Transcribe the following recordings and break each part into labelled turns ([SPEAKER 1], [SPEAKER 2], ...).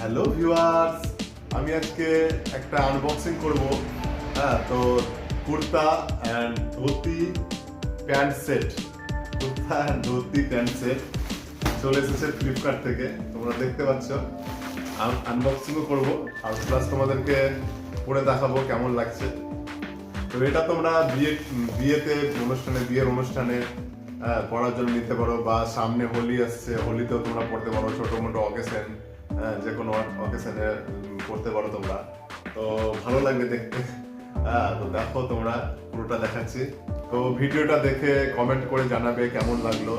[SPEAKER 1] Hello viewers, আমি আজকে একটা আনবক্সিং করব। তো kurta and dhoti pant set, kurta and dhoti pant set চলে এসেছে ফ্লিপকার্ট থেকে। তোমরা দেখতে পাচ্ছ, আনবক্সিংও করব আর প্লাস তোমাদেরকে পরে দেখাবো কেমন লাগছে। তো এটা তোমরা বিয়ের অনুষ্ঠানে পড়ার জন্য নিতে পারো, বা সামনে হোলি আসছে, হোলিতেও তোমরা পড়তে পারো, ছোটো মোটো অকেশন, যে কোনো অকেশনে পড়তে পারো তোমরা। তো ভালো লাগবে দেখতে। তো দেখো, তোমরা পুরোটা দেখাচ্ছি। তো ভিডিওটা দেখে কমেন্ট করে জানাবে কেমন লাগলো,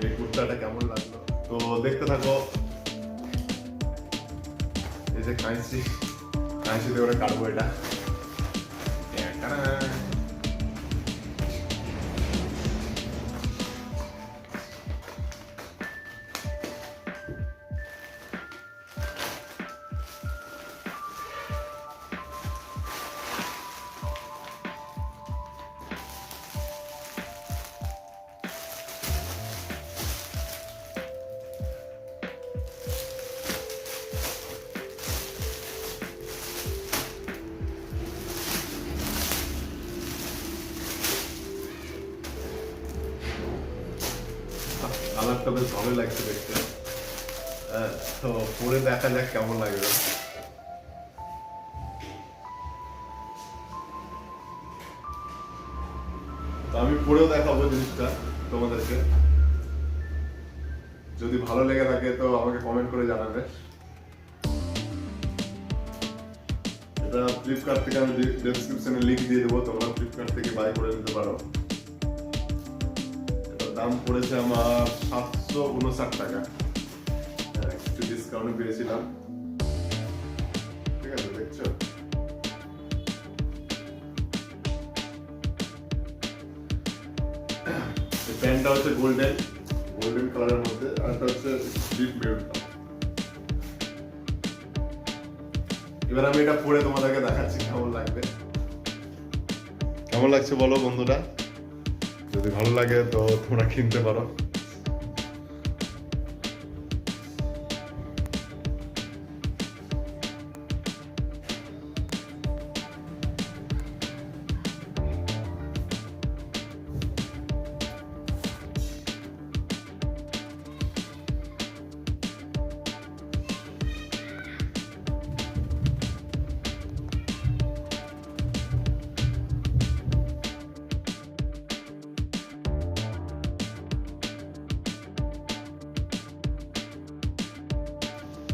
[SPEAKER 1] এই কুর্তাটা কেমন লাগলো। তো দেখতে থাকো। এই যে কাঁচিতে করে কাটবো এটা। কালারটা বেশ ভালো লাগছে দেখতে। তো পরে দেখা যাক কেমন লাগবে। তো আমি পরেও দেখাবো জিনিসটা তোমাদেরকে। যদি ভালো লেগে থাকে তো আমাকে কমেন্ট করে জানাবে। এটা ফ্লিপকার্ট থেকে আমি ডেসক্রিপশনে লিংক দিয়ে দেবো, তোমরা ফ্লিপকার্ট থেকে বাই করে নিতে পারো। দাম পড়েছে আমার 759 টাকা। কিছু ডিসকাউন্ট পেয়েছিলাম। ঠিক আছে, দেখছো? প্যান্টটা হচ্ছে গোল্ডেন কালারের মধ্যে, আর এটা হচ্ছে ডিপ মেরুন। এবার আমি এটা পরে তোমাদেরকে দেখাচ্ছি কেমন লাগবে। কেমন লাগছে বলো বন্ধুরা? যদি ভালো লাগে তো তোমরা কিনতে পারো।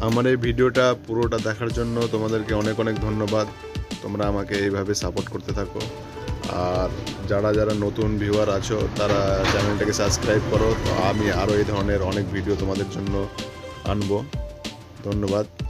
[SPEAKER 1] আমার এই ভিডিওটা পুরোটা দেখার জন্য তোমাদেরকে অনেক অনেক ধন্যবাদ। তোমরা আমাকে এইভাবে সাপোর্ট করতে থাকো। আর যারা যারা নতুন ভিউয়ার আছো তারা চ্যানেলটাকে সাবস্ক্রাইব করো। তো আমি আরও এই ধরনের অনেক ভিডিও তোমাদের জন্য আনবো। ধন্যবাদ।